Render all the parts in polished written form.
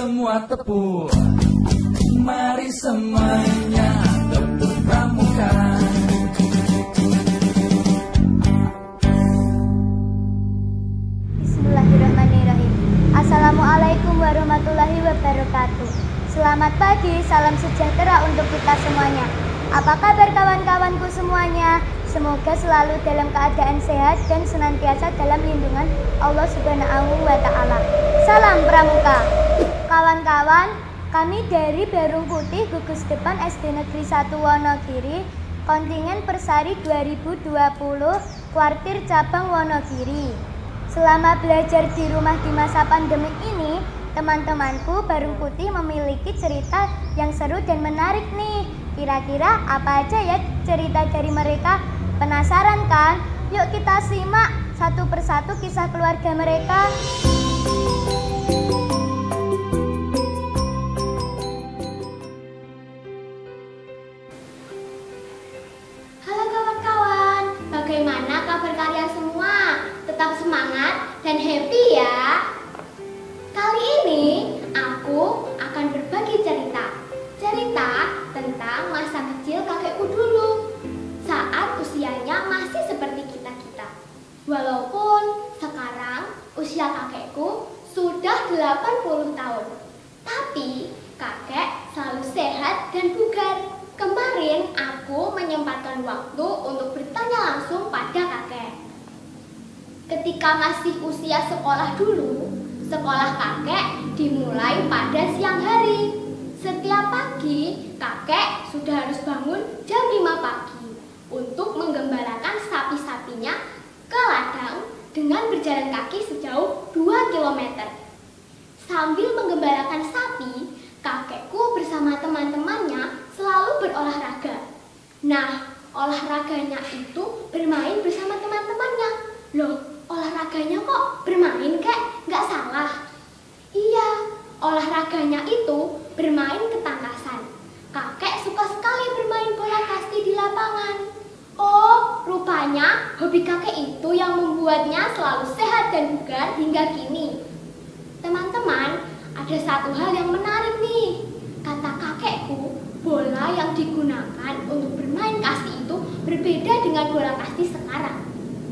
semua tepuk. Mari semuanya tepuk pramuka. Bismillahirrahmanirrahim. Assalamualaikum warahmatullahi wabarakatuh. Selamat pagi, salam sejahtera untuk kita semuanya. Apa kabar kawan-kawanku semuanya? Semoga selalu dalam keadaan sehat dan senantiasa dalam lindungan Allah Subhanahu wa Ta'ala. Salam Pramuka. Kawan-kawan, kami dari Barung Putih Gugus Depan SD Negeri 1 Wonogiri, kontingen Persari 2020, Kuartir Cabang Wonogiri. Selama belajar di rumah di masa pandemik ini, teman-temanku Barung Putih memiliki cerita yang seru dan menarik nih. Kira-kira apa aja ya cerita dari mereka? Penasaran kan? Yuk kita simak satu persatu kisah keluarga mereka. Halo kawan-kawan, bagaimana kabar kalian semua? Tetap semangat dan happy ya. Kali ini aku akan berbagi cerita tentang masa kecil kakekku dulu, saat usianya masih seperti kita-kita. Walaupun sekarang usia kakekku sudah 80 tahun, tapi kakek selalu sehat dan bugar. Kemarin aku menyempatkan waktu untuk bertanya langsung pada kakek. Ketika masih usia sekolah dulu, sekolah kakek dimulai pada siang hari. Setiap pagi, kakek sudah harus bangun jam 5 pagi untuk menggembalakan sapi-sapinya ke ladang dengan berjalan kaki sejauh 2 km. Sambil menggembalakan sapi, kakekku bersama teman-temannya selalu berolahraga. Nah, olahraganya itu bermain bersama teman-temannya. Loh, olahraganya kok bermain kek? Nggak salah. Iya, olahraganya itu bermain ketangkasan. Kakek suka sekali bermain bola kasti di lapangan. Oh, rupanya hobi kakek itu yang membuatnya selalu sehat dan bugar hingga kini. Teman-teman, ada satu hal yang menarik nih. Kata kakekku, bola yang digunakan untuk bermain kasti itu berbeda dengan bola kasti sekarang.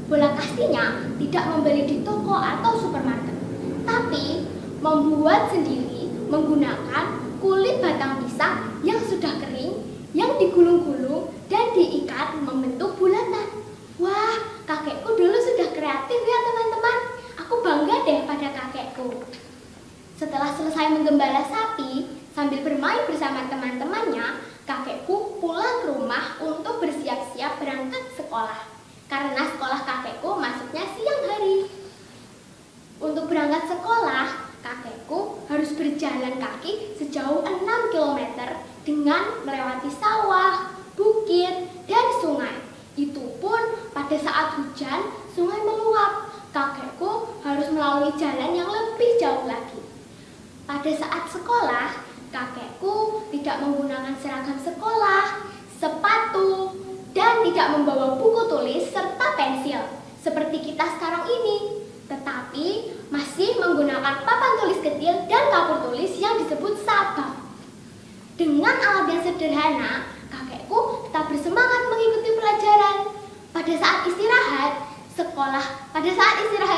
Bola kastinya tidak membeli di toko atau supermarket, tapi membuat sendiri menggunakan kulit batang pisang yang sudah kering, yang digulung-gulung dan diikat membentuk bulatan. Wah, kakekku dulu sudah kreatif ya teman-teman. Aku bangga deh pada kakekku. Setelah selesai menggembala sapi, sambil bermain bersama teman-temannya, kakekku pulang ke rumah untuk bersiap-siap berangkat sekolah. Karena sekolah kakekku masuknya siang hari. Untuk berangkat sekolah, kakekku harus berjalan kaki sejauh 6 km dengan melewati sawah, bukit, dan sungai. Itu pun pada saat hujan, sungai meluap. Kakekku harus melalui jalan yang lebih jauh lagi. Pada saat sekolah, kakekku tidak menggunakan seragam sekolah, sepatu, dan tidak membawa buku tulis serta pensil seperti kita sekarang ini, tetapi masih menggunakan papan tulis kecil dan kapur tulis yang disebut sabak. Dengan alat yang sederhana, kakekku tetap bersemangat mengikuti pelajaran. Pada saat istirahat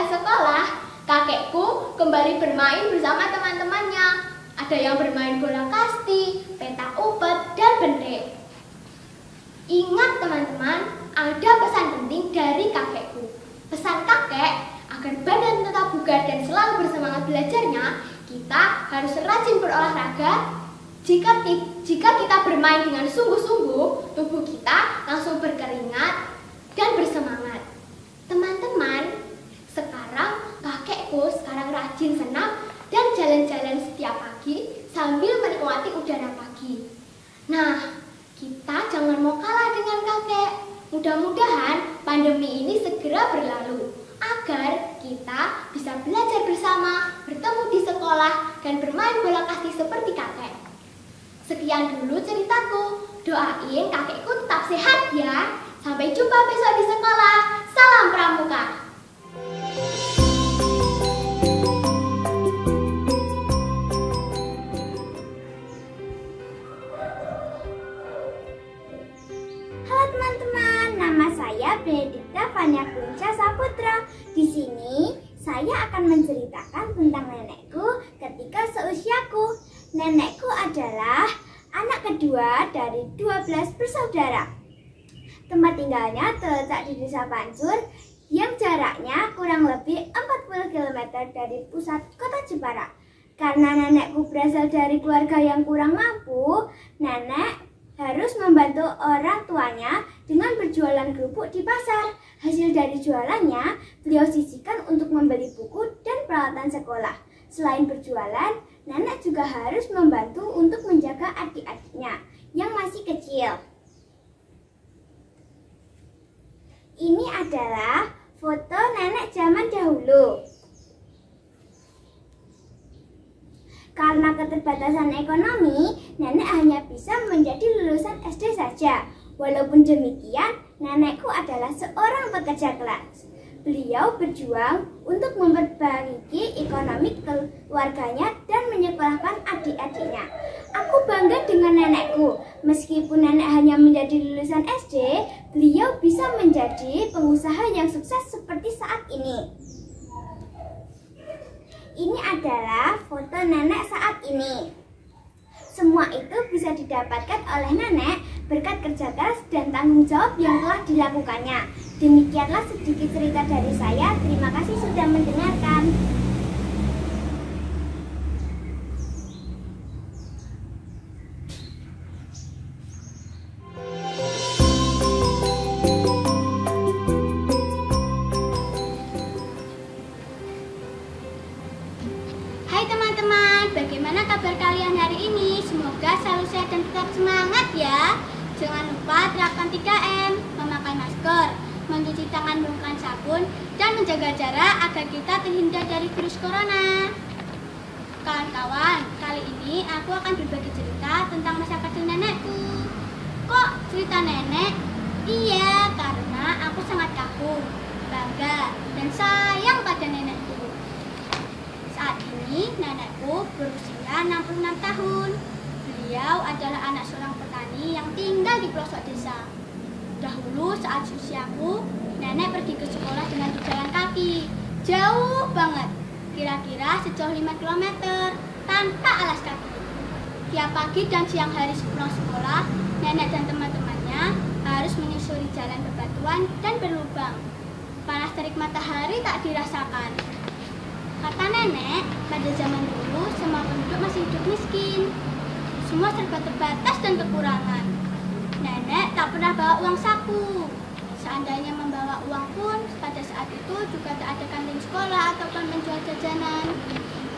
sekolah, kakekku kembali bermain bersama teman-temannya. Ada yang bermain bola kasti, petak umpet, dan bentek. Ingat teman-teman, ada pesan penting dari kakekku. Pesan kakek, agar badan tetap bugar dan selalu bersemangat belajarnya, kita harus rajin berolahraga. Jika kita bermain dengan sungguh-sungguh, tubuh kita langsung berkeringat dan bersemangat. Teman-teman, sekarang kakekku rajin senam dan jalan-jalan setiap pagi sambil menikmati udara pagi. Nah, kita jangan mau kalah dengan kakek. Mudah-mudahan pandemi ini segera berlalu, agar kita bisa belajar bersama, bertemu di sekolah, dan bermain bola kasti seperti kakek. Sekian dulu ceritaku. Doain kakekku tetap sehat ya. Sampai jumpa besok di sekolah. Salam Pramuka. Saya akan menceritakan tentang nenekku ketika seusiaku. Nenekku adalah anak kedua dari 12 bersaudara. Tempat tinggalnya terletak di Desa Pancur yang jaraknya kurang lebih 40 km dari pusat kota Jepara. Karena nenekku berasal dari keluarga yang kurang mampu, nenek harus membantu orang tuanya dengan berjualan kerupuk di pasar. Hasil dari jualannya, beliau sisihkan untuk membeli buku dan peralatan sekolah. Selain berjualan, nenek juga harus membantu untuk menjaga adik-adiknya yang masih kecil. Ini adalah foto nenek zaman dahulu. Karena keterbatasan ekonomi, nenek hanya bisa menjadi lulusan SD saja. Walaupun demikian, nenekku adalah seorang pekerja keras. Beliau berjuang untuk memperbaiki ekonomi keluarganya dan menyekolahkan adik-adiknya. Aku bangga dengan nenekku. Meskipun nenek hanya menjadi lulusan SD, beliau bisa menjadi pengusaha yang sukses seperti saat ini. Ini adalah foto nenek saat ini. Semua itu bisa didapatkan oleh nenek berkat kerja keras dan tanggung jawab yang telah dilakukannya. Demikianlah sedikit cerita dari saya. Terima kasih sudah mendengarkan. Hai teman-teman, bagaimana kabar kalian hari ini? Semoga selalu sehat dan tetap semangat ya. Jangan lupa terapkan 3M, memakai masker, mencuci tangan menggunakan sabun, dan menjaga jarak agar kita terhindar dari virus corona. Kawan-kawan, kali ini aku akan berbagi cerita tentang masa kecil nenekku. Kok cerita nenek? Iya, karena aku sangat kagum, bangga, dan sayang pada nenekku. Saat ini nenekku berusia 66 tahun. Beliau adalah anak seorang petani yang tinggal di pelosok desa. Dahulu saat usiaku, nenek pergi ke sekolah dengan berjalan kaki. Jauh banget, kira-kira sejauh 5 km tanpa alas kaki. Tiap pagi dan siang hari sepulang sekolah, nenek dan teman-temannya harus menyusuri jalan bebatuan dan berlubang. Panas terik matahari tak dirasakan. Kata nenek, pada zaman dulu semua penduduk masih hidup miskin. Semua serba terbatas dan kekurangan. Nenek tak pernah bawa uang saku. Seandainya membawa uang pun, pada saat itu juga tak ada kantin sekolah ataupun menjual jajanan.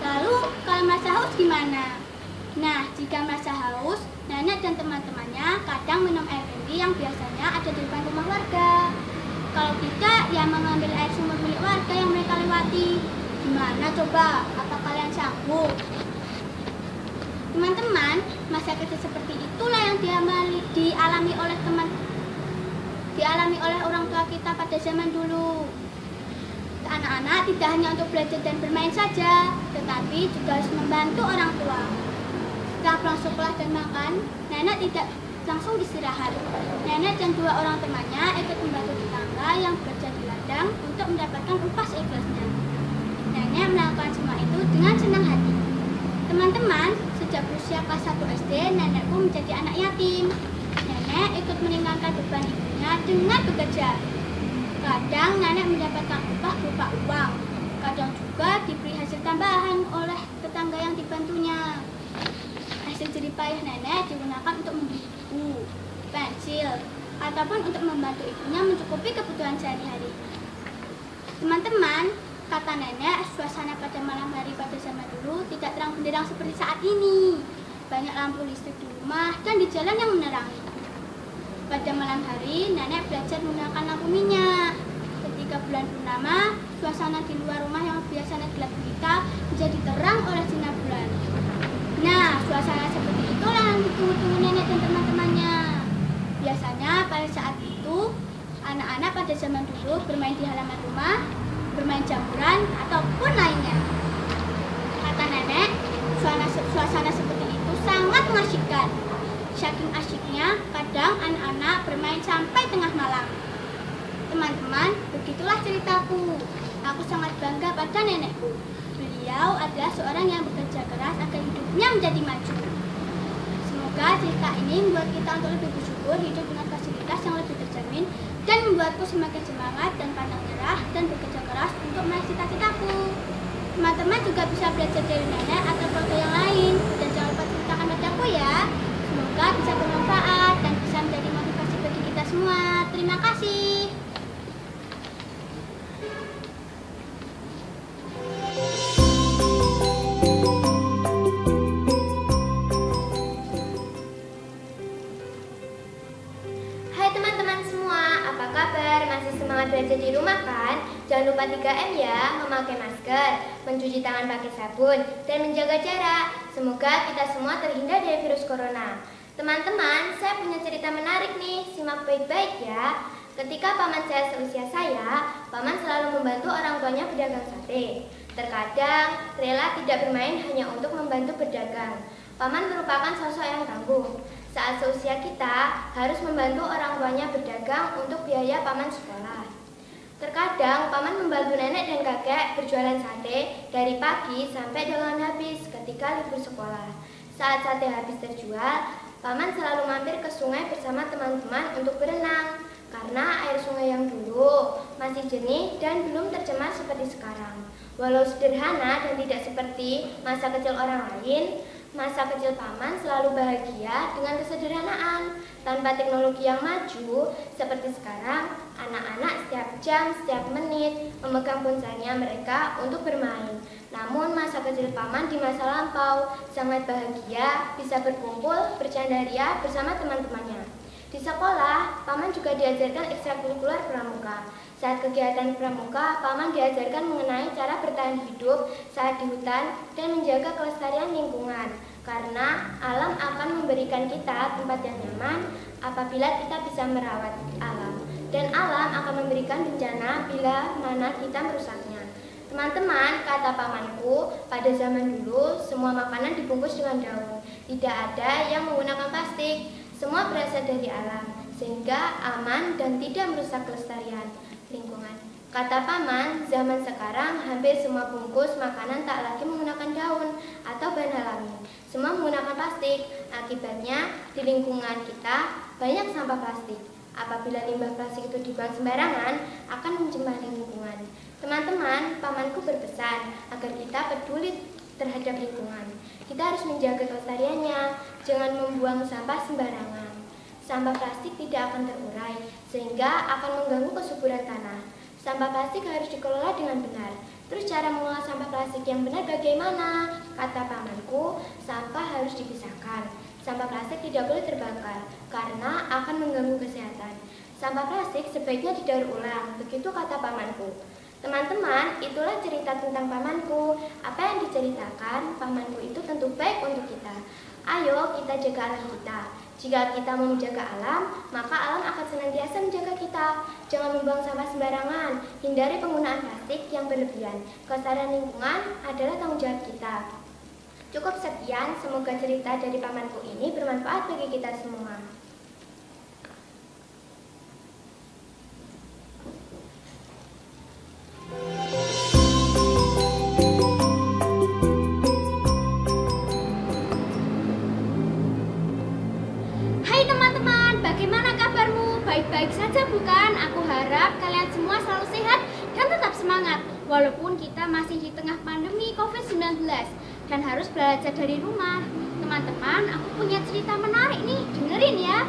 Lalu, kalau merasa haus gimana? Nah, jika merasa haus, nenek dan teman-temannya kadang minum air kendi yang biasanya ada di depan rumah warga. Kalau tidak, ya mengambil air sumur milik warga yang mereka lewati. Gimana coba? Apa kalian sanggup? Teman-teman, masa kecil seperti itulah yang dialami oleh orang tua kita pada zaman dulu. Anak-anak tidak hanya untuk belajar dan bermain saja, tetapi juga harus membantu orang tua. Setelah pulang sekolah dan makan, nenek tidak langsung istirahat. Nenek dan 2 orang temannya ikut membantu tetangga yang bekerja di ladang untuk mendapatkan upah seikhlasnya. Nenek melakukan semua itu dengan senang hati. Teman-teman, sejak berusia kelas 1 SD, nenekku menjadi anak yatim. Nenek ikut meninggalkan beban ibunya dengan bekerja. Kadang nenek mendapatkan upah berupa uang, kadang juga diberi hasil tambahan oleh tetangga yang dibantunya. Hasil jerih payah nenek digunakan untuk membeli buku, pensil, ataupun untuk membantu ibunya mencukupi kebutuhan sehari-hari. Teman-teman, kata nenek, suasana pada malam hari pada zaman dulu tidak terang benderang seperti saat ini. Banyak lampu listrik di rumah dan di jalan yang menerangi. Pada malam hari, nenek belajar menggunakan lampu minyak. Ketika bulan purnama, suasana di luar rumah yang biasanya gelap gulita menjadi terang oleh sinar bulan. Nah, suasana seperti itulah yang ditunggu-tunggu nenek dan teman-temannya. Biasanya pada saat itu, anak-anak pada zaman dulu bermain di halaman rumah, bermain jamburan, ataupun lainnya. Kata nenek, suasana seperti itu sangat mengasyikkan. Saking asyiknya, kadang anak-anak bermain sampai tengah malam. Teman-teman, begitulah ceritaku. Aku sangat bangga pada nenek. seseorang yang bekerja keras agar hidupnya menjadi maju. Semoga cerita ini membuat kita untuk lebih bersyukur, hidup dengan fasilitas yang lebih terjamin, dan membuatku semakin semangat dan pantang nyerah dan bekerja keras untuk meraih cita-citaku. Teman-teman juga bisa belajar dari nenek atau keluarga yang lain, dan jangan lupa ceritakan padaku ya. Semoga bisa bermanfaat dan bisa menjadi motivasi bagi kita semua. Terima kasih. Hai teman-teman semua, apa kabar? Masih semangat belajar di rumah kan? Jangan lupa 3M ya, memakai masker, mencuci tangan pakai sabun, dan menjaga jarak. Semoga kita semua terhindar dari virus corona. Teman-teman, saya punya cerita menarik nih, simak baik-baik ya. Ketika paman saya seusia saya, paman selalu membantu orang tuanya berdagang sate. Terkadang, rela tidak bermain hanya untuk membantu berdagang. Paman merupakan sosok yang tangguh. Saat seusia kita, harus membantu orang tuanya berdagang untuk biaya paman sekolah. Terkadang, paman membantu nenek dan kakek berjualan sate dari pagi sampai dagangan habis ketika libur sekolah. Saat sate habis terjual, paman selalu mampir ke sungai bersama teman-teman untuk berenang. Karena air sungai yang dulu masih jernih dan belum tercemar seperti sekarang. Walau sederhana dan tidak seperti masa kecil orang lain, masa kecil paman selalu bahagia dengan kesederhanaan. Tanpa teknologi yang maju seperti sekarang, anak-anak setiap jam, setiap menit memegang ponselnya mereka untuk bermain. Namun masa kecil paman di masa lampau sangat bahagia, bisa berkumpul, bercanda ria bersama teman-temannya. Di sekolah, paman juga diajarkan ekstrakurikuler pramuka. Saat kegiatan pramuka, paman diajarkan mengenai cara bertahan hidup saat di hutan dan menjaga kelestarian lingkungan. Karena alam akan memberikan kita tempat yang nyaman apabila kita bisa merawat alam. Dan alam akan memberikan bencana bila mana kita merusaknya. Teman-teman, kata pamanku, pada zaman dulu semua makanan dibungkus dengan daun. Tidak ada yang menggunakan plastik. Semua berasal dari alam, sehingga aman dan tidak merusak kelestarian lingkungan. Kata paman, zaman sekarang hampir semua bungkus makanan tak lagi menggunakan daun atau bahan alami. Semua menggunakan plastik. Akibatnya, di lingkungan kita banyak sampah plastik. Apabila limbah plastik itu dibuang sembarangan, akan mencemari lingkungan. Teman-teman, pamanku berpesan agar kita peduli terhadap lingkungan. Kita harus menjaga kelestariannya, jangan membuang sampah sembarangan. Sampah plastik tidak akan terurai, sehingga akan mengganggu kesuburan tanah. Sampah plastik harus dikelola dengan benar. Terus cara mengolah sampah plastik yang benar bagaimana? Kata pamanku, sampah harus dipisahkan. Sampah plastik tidak boleh terbakar, karena akan mengganggu kesehatan. Sampah plastik sebaiknya didaur ulang, begitu kata pamanku. Teman-teman, itulah cerita tentang pamanku. Apa yang diceritakan pamanku itu tentu baik untuk kita. Ayo kita jaga alam kita. Jika kita mau menjaga alam, maka alam akan senantiasa menjaga kita. Jangan membuang sampah sembarangan. Hindari penggunaan plastik yang berlebihan. Kelestarian lingkungan adalah tanggung jawab kita. Cukup sekian, semoga cerita dari pamanku ini bermanfaat bagi kita semua. Bagaimana kabarmu? Baik-baik saja bukan? Aku harap kalian semua selalu sehat dan tetap semangat walaupun kita masih di tengah pandemi COVID-19 dan harus belajar dari rumah. Teman-teman, aku punya cerita menarik nih, dengerin ya.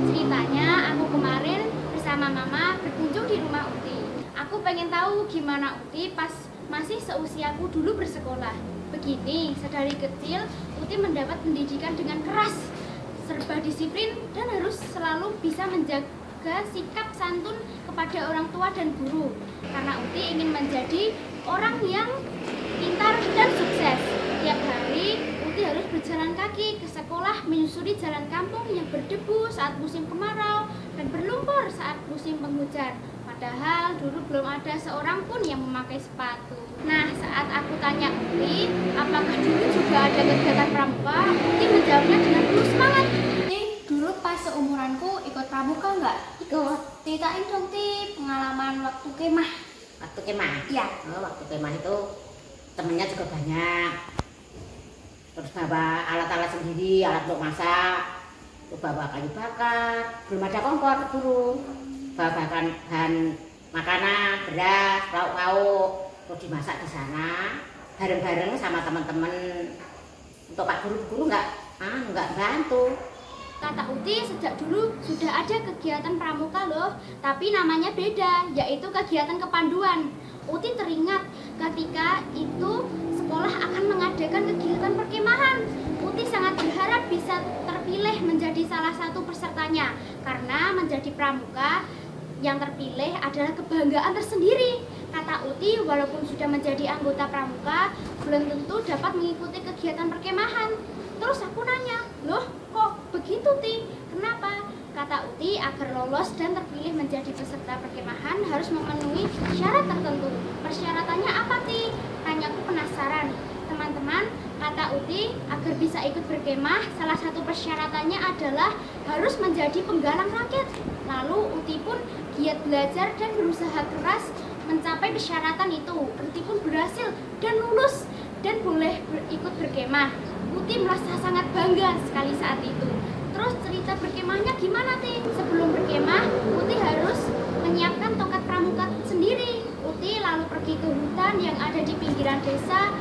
Ceritanya aku kemarin bersama mama berkunjung di rumah Uti. Aku pengen tahu gimana Uti pas masih seusiaku dulu bersekolah. Begini, sedari kecil Uti mendapat pendidikan dengan keras, serba disiplin dan harus selalu bisa menjaga sikap santun kepada orang tua dan guru. Karena Uti ingin menjadi orang yang pintar dan sukses. Tiap hari Uti harus berjalan kaki ke sekolah, menyusuri jalan kampung yang berdebu saat musim kemarau dan berlumpur saat musim penghujan. Padahal dulu belum ada seorang pun yang memakai sepatu. Nah, saat aku tanya Uti, apakah dulu juga ada kegiatan pramuka, Uti menjawabnya dengan penuh semangat. Uti, dulu pas seumuranku ikut pramuka nggak? Ikut. Ceritain dong, Ti, pengalaman waktu kemah. Waktu kemah? Iya. Oh, waktu kemah itu temennya juga banyak. terus bawa alat-alat sendiri, alat untuk masak, terus bawa kayu bakar, belum ada kompor dulu, bawa bahan makanan, beras, lauk-lauk, terus dimasak di sana bareng-bareng sama teman-teman. Untuk Pak Guru nggak bantu. Kata Uti sejak dulu sudah ada kegiatan pramuka loh, tapi namanya beda, yaitu kegiatan kepanduan. Uti teringat ketika itu sekolah akan mengadakan kegiatan perkemahan. Uti sangat berharap bisa terpilih menjadi salah satu pesertanya, karena menjadi pramuka yang terpilih adalah kebanggaan tersendiri. Kata Uti, walaupun sudah menjadi anggota pramuka, belum tentu dapat mengikuti kegiatan perkemahan. Terus aku nanya, loh kok begitu Ti? Kenapa? Kata Uti, agar lolos dan terpilih menjadi peserta perkemahan harus memenuhi syarat tertentu. Persyaratannya apa Ti? Tanyaku penasaran. Teman-teman, kata Uti, agar bisa ikut berkemah, salah satu persyaratannya adalah harus menjadi penggalang rakyat. Lalu Uti pun giat belajar dan berusaha keras mencapai persyaratan itu. Uti pun berhasil dan lulus dan boleh ikut berkemah. Uti merasa sangat bangga sekali saat itu. Terus cerita berkemahnya gimana Ti? Sebelum berkemah, Uti harus menyiapkan tongkat pramuka sendiri. Uti lalu pergi ke hutan yang ada di pinggiran desa.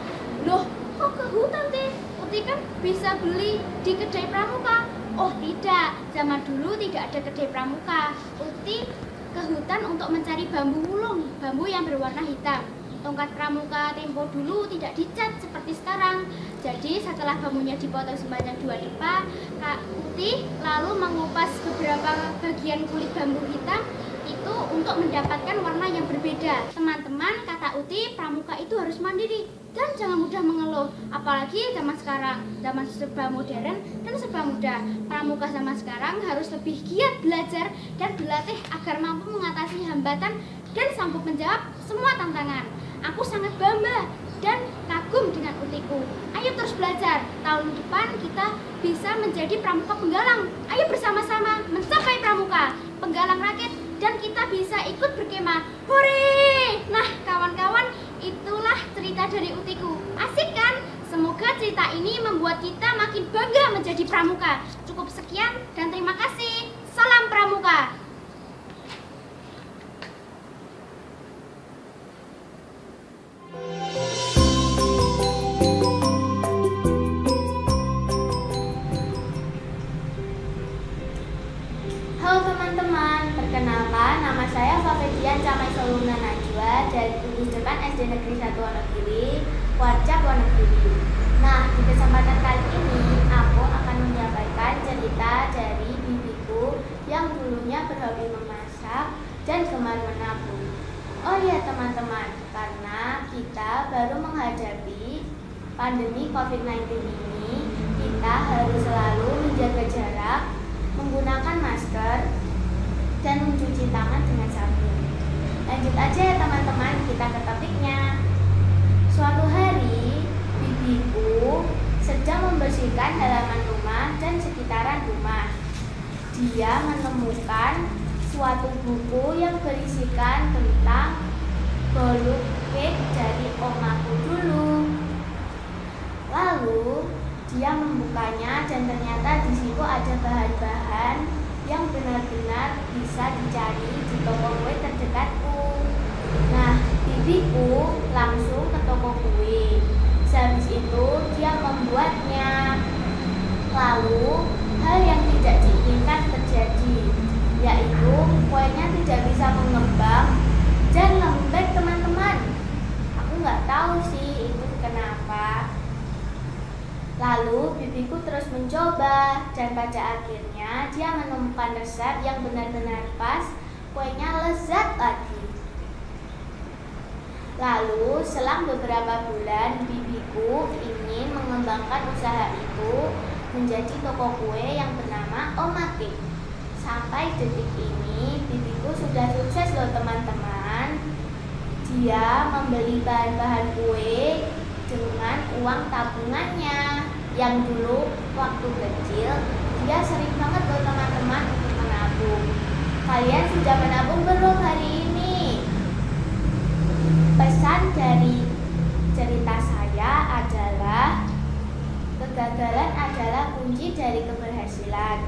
Loh, kok ke hutan Ti? Uti kan bisa beli di kedai pramuka. Oh tidak, zaman dulu tidak ada kedai pramuka. Uti ke hutan untuk mencari bambu wulung, bambu yang berwarna hitam. Tongkat pramuka tempo dulu tidak dicat seperti sekarang. Jadi setelah bambunya dipotong sebanyak 2 depa, Kak Uti lalu mengupas beberapa bagian kulit bambu hitam itu untuk mendapatkan warna yang berbeda. Teman-teman, kata Uti, pramuka itu harus mandiri dan jangan mudah mengeluh. Apalagi zaman sekarang, zaman serba modern dan serba mudah. Pramuka zaman sekarang harus lebih giat belajar dan berlatih agar mampu mengatasi hambatan dan sanggup menjawab semua tantangan. Aku sangat bangga dan kagum dengan Utiku. Ayo terus belajar. Tahun depan kita bisa menjadi pramuka penggalang. Ayo bersama-sama mencapai pramuka penggalang rakyat dan kita bisa ikut berkemah. Hore! Nah, kawan-kawan, itulah cerita dari Utiku. Asik kan? Semoga cerita ini membuat kita makin bangga menjadi pramuka. Cukup sekian dan terima kasih. Salam pramuka. Halo teman-teman, perkenalkan nama saya Fafedian Camai Soluna Najwa dari Tujuh Depan SD Negeri 1 Wonogiri, Warcap Wonogiri. Nah, di kesempatan kali ini aku akan menyampaikan cerita dari bibiku yang dulunya berhobi memasak dan gemar menabung. Oh iya teman-teman, karena kita baru menghadapi pandemi COVID-19 ini, kita harus selalu menjaga jarak, menggunakan masker, dan mencuci tangan dengan sabun. Lanjut aja ya teman-teman, kita ke topiknya. Suatu hari, bibiku sedang membersihkan halaman rumah dan sekitaran rumah. Dia menemukan suatu buku yang berisikan tentang bolu cake dari omaku dulu. Lalu dia membukanya dan ternyata di situ ada bahan-bahan yang benar-benar bisa dicari di toko kue terdekatku. Nah, bibiku langsung ke toko kue. Sehabis itu dia membuatnya. Lalu hal yang tidak diinginkan terjadi, yaitu kuenya tidak bisa mengembang dan lembek teman-teman. Aku nggak tahu sih itu kenapa. Lalu bibiku terus mencoba dan pada akhirnya dia menemukan resep yang benar-benar pas, kuenya lezat lagi. Lalu selang beberapa bulan bibiku ingin mengembangkan usaha itu menjadi toko kue yang bernama Oma Cake. Sampai detik ini bibiku sudah sukses loh teman-teman. Dia membeli bahan-bahan kue dengan uang tabungannya yang dulu waktu kecil dia sering banget loh teman-teman untuk menabung. Kalian sudah menabung belum hari ini? Pesan dari cerita saya adalah kunci dari keberhasilan.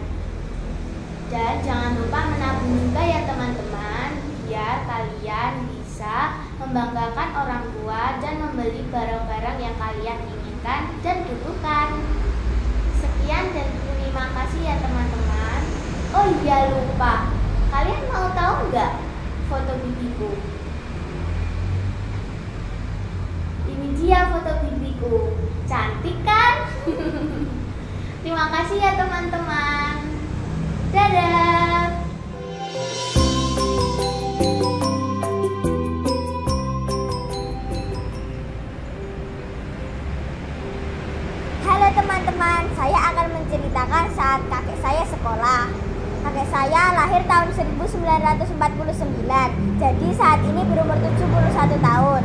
Dan jangan lupa menabung juga ya teman-teman, biar kalian bisa membanggakan orang tua dan membeli barang-barang yang kalian inginkan dan butuhkan. Sekian dan terima kasih ya teman-teman. Oh iya lupa, kalian mau tahu nggak foto bibiku? Ini dia foto bibiku, cantik kan? Terima kasih ya teman-teman. Dadah. Halo teman-teman, saya akan menceritakan saat kakek saya sekolah. Kakek saya lahir tahun 1949, jadi saat ini berumur 71 tahun.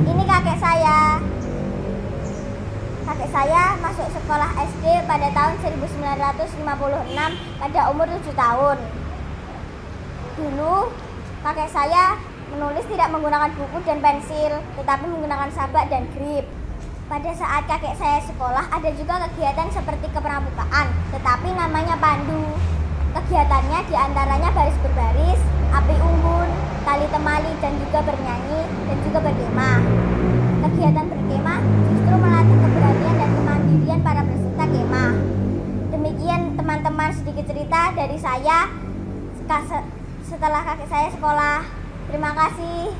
Ini kakek saya. Kakek saya masuk sekolah SD pada tahun 1956 pada umur 7 tahun. Dulu kakek saya menulis tidak menggunakan buku dan pensil, tetapi menggunakan sabak dan grip. Pada saat kakek saya sekolah ada juga kegiatan seperti kepramukaan, tetapi namanya pandu. Kegiatannya diantaranya baris berbaris, api unggun, tali temali, dan juga bernyanyi dan juga berkemah. Kegiatan berkemah justru melatih keberanian dan kemandirian para peserta kemah. Demikian teman-teman sedikit cerita dari saya setelah kakek saya sekolah. Terima kasih.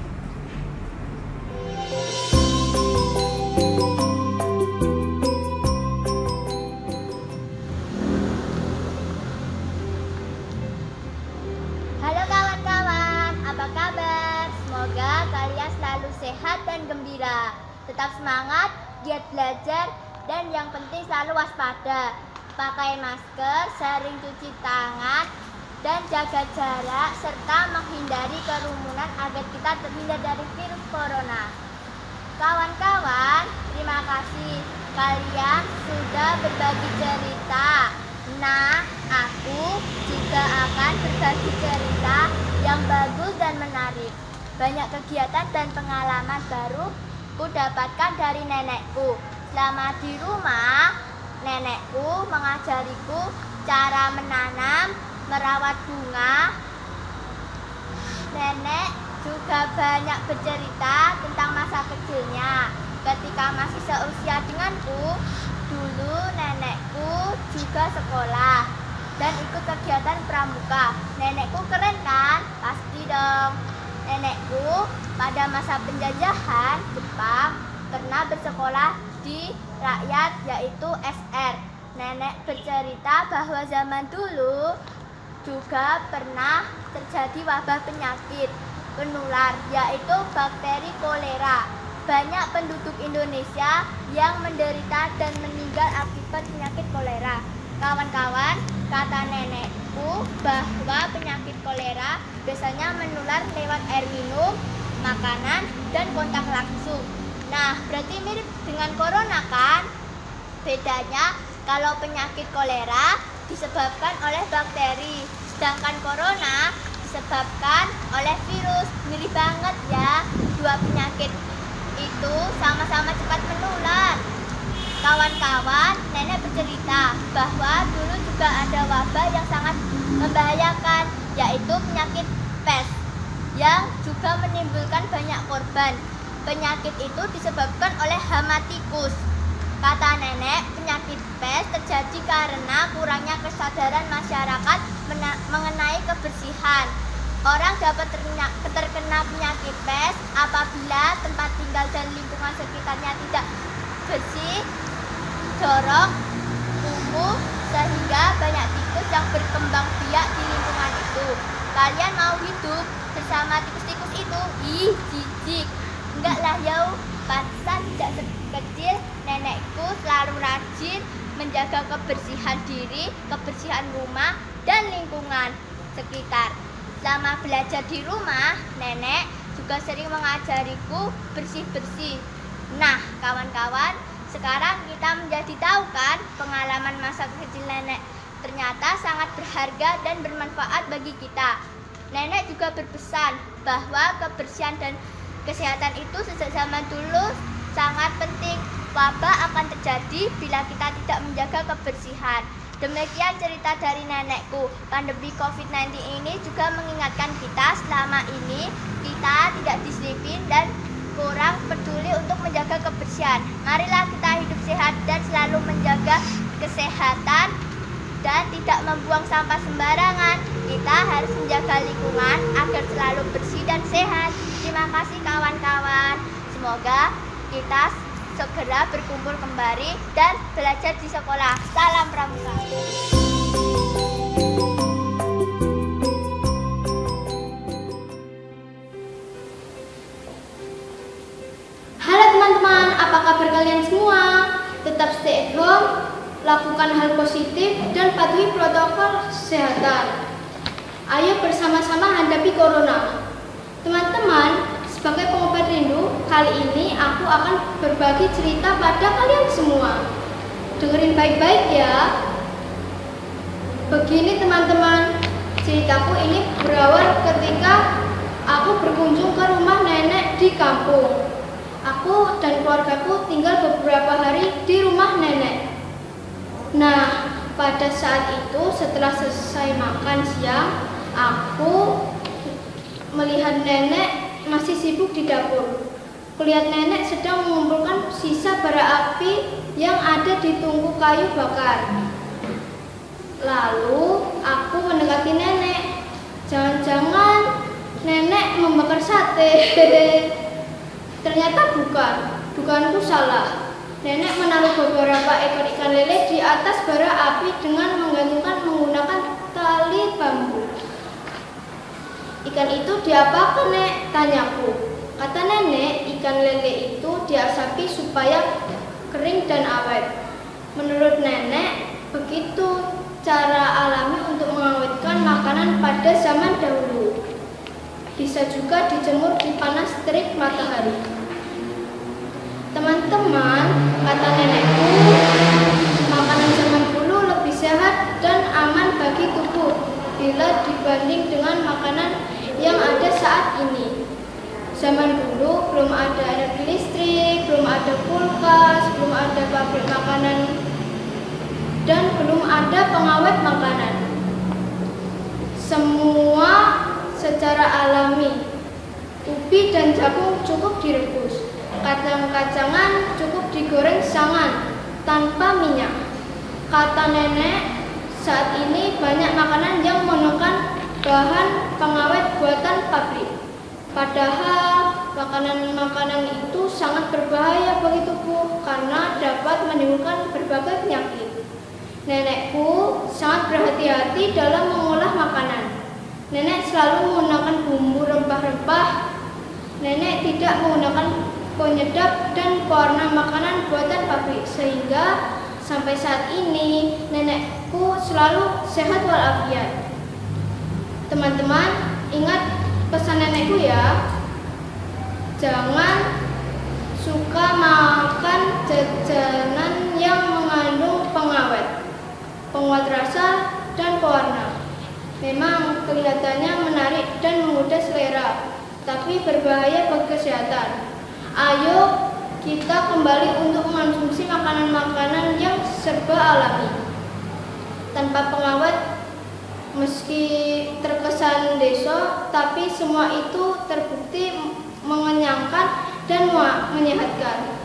Halo kawan-kawan, apa kabar? Semoga kalian selalu sehat dan gembira. Tetap semangat, giat belajar, dan yang penting selalu waspada. Pakai masker, sering cuci tangan, dan jaga jarak, serta menghindari kerumunan agar kita terhindar dari virus corona. Kawan-kawan, terima kasih kalian sudah berbagi cerita. Nah, aku juga akan berbagi cerita yang bagus dan menarik. Banyak kegiatan dan pengalaman baru ku dapatkan dari nenekku. Selama di rumah, nenekku mengajariku cara menanam, merawat bunga. Nenek juga banyak bercerita tentang masa kecilnya. Ketika masih seusia denganku, dulu nenekku juga sekolah dan ikut kegiatan pramuka. Nenekku keren kan? Pasti dong. Nenekku pada masa penjajahan Jepang pernah bersekolah di rakyat yaitu SR. Nenek bercerita bahwa zaman dulu juga pernah terjadi wabah penyakit penular yaitu bakteri kolera. Banyak penduduk Indonesia yang menderita dan meninggal akibat penyakit kolera. Kawan-kawan, kata nenekku bahwa penyakit kolera biasanya menular lewat air minum, makanan, dan kontak langsung. Nah, berarti mirip dengan corona kan? Bedanya kalau penyakit kolera disebabkan oleh bakteri, sedangkan corona disebabkan oleh virus. Mirip banget ya, dua penyakit itu sama-sama cepat menular. Kawan-kawan, nenek bercerita bahwa dulu juga ada wabah yang sangat membahayakan, yaitu penyakit pes yang juga menimbulkan banyak korban. Penyakit itu disebabkan oleh hama tikus. Kata nenek, penyakit pes terjadi karena kurangnya kesadaran masyarakat mengenai kebersihan. Orang dapat terkena penyakit pes apabila tempat tinggal dan lingkungan sekitarnya tidak bersih, jorok, kumuh, sehingga banyak tikus yang berkembang biak di lingkungan itu. Kalian mau hidup bersama tikus-tikus itu? Ih, jijik. Enggak lah ya, pantesan sejak kecil nenekku selalu rajin menjaga kebersihan diri, kebersihan rumah, dan lingkungan sekitar. Selama belajar di rumah, nenek juga sering mengajariku bersih-bersih. Nah, kawan-kawan, sekarang kita menjadi tahu kan pengalaman masa kecil nenek ternyata sangat berharga dan bermanfaat bagi kita. Nenek juga berpesan bahwa kebersihan dan kesehatan itu sejak zaman dulu sangat penting. wabah akan terjadi bila kita tidak menjaga kebersihan. Demikian cerita dari nenekku. Pandemi COVID-19 ini juga mengingatkan kita selama ini kita tidak disiplin dan kurang peduli untuk menjaga kebersihan. Marilah kita hidup sehat dan selalu menjaga kesehatan dan tidak membuang sampah sembarangan. Kita harus menjaga lingkungan agar selalu bersih dan sehat. Terima kasih kawan-kawan. Semoga kita segera berkumpul kembali dan belajar di sekolah. Salam Pramuka. Halo teman-teman, apa kabar kalian semua? Tetap stay at home, lakukan hal positif dan patuhi protokol kesehatan. Ayo bersama-sama hadapi corona. Teman-teman, sebagai pengobat rindu, kali ini aku akan berbagi cerita pada kalian semua. Dengerin baik-baik ya. Begini teman-teman, ceritaku ini berawal ketika aku berkunjung ke rumah nenek di kampung. Aku dan keluargaku tinggal beberapa hari di rumah nenek. Nah, pada saat itu setelah selesai makan siang, aku melihat nenek masih sibuk di dapur. Kulihat nenek sedang mengumpulkan sisa bara api yang ada di tungku kayu bakar. Lalu aku mendekati nenek. Jangan-jangan nenek membakar sate. Ternyata bukan. Dugaanku salah. Nenek menaruh beberapa ekor ikan lele di atas bara api dengan menggantungkan menggunakan tali bambu. Ikan itu diapakan, Nek? Tanyaku. Kata nenek, ikan lele itu diasapi supaya kering dan awet. Menurut nenek, begitu cara alami untuk mengawetkan makanan pada zaman dahulu. Bisa juga dijemur di panas terik matahari. Teman-teman, kata nenekku, makanan zaman dulu lebih sehat dan aman bagi tubuh bila dibanding dengan makanan yang ada saat ini. Zaman dulu belum ada energi listrik, belum ada kulkas, belum ada pabrik makanan, dan belum ada pengawet makanan. Semua secara alami. Ubi dan jagung cukup direbus. Kacang-kacangan cukup digoreng sangan tanpa minyak. Kata nenek, saat ini banyak makanan yang menggunakan bahan pengawet buatan pabrik. Padahal makanan-makanan itu sangat berbahaya bagi tubuh karena dapat menimbulkan berbagai penyakit. Nenekku sangat berhati-hati dalam mengolah makanan. Nenek selalu menggunakan bumbu rempah-rempah. Nenek tidak menggunakan penyedap dan pewarna makanan buatan pabrik, sehingga sampai saat ini nenekku selalu sehat walafiat. Teman-teman, ingat pesan nenekku ya. Jangan suka makan jajanan yang mengandung pengawet, penguat rasa, dan pewarna. Memang kelihatannya menarik dan menggoda selera, tapi berbahaya bagi kesehatan. Ayo kita kembali untuk mengonsumsi makanan-makanan yang serba alami, tanpa pengawet. Meski terkesan deso, tapi semua itu terbukti mengenyangkan dan menyehatkan.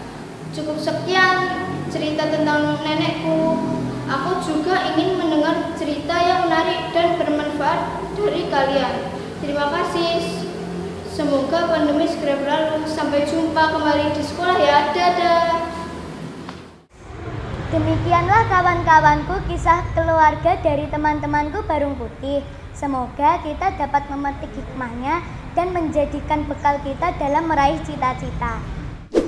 Cukup sekian cerita tentang nenekku. Aku juga ingin mendengar cerita yang menarik dan bermanfaat dari kalian. Terima kasih. Semoga pandemi segera berlalu. Sampai jumpa kembali di sekolah ya. Dadah. Demikianlah kawan-kawanku kisah keluarga dari teman-temanku Barung Putih. Semoga kita dapat memetik hikmahnya dan menjadikan bekal kita dalam meraih cita-cita.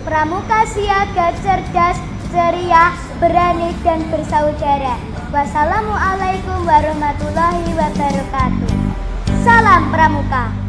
Pramuka siaga, cerdas, ceria, berani, dan bersaudara. Wassalamualaikum warahmatullahi wabarakatuh. Salam Pramuka.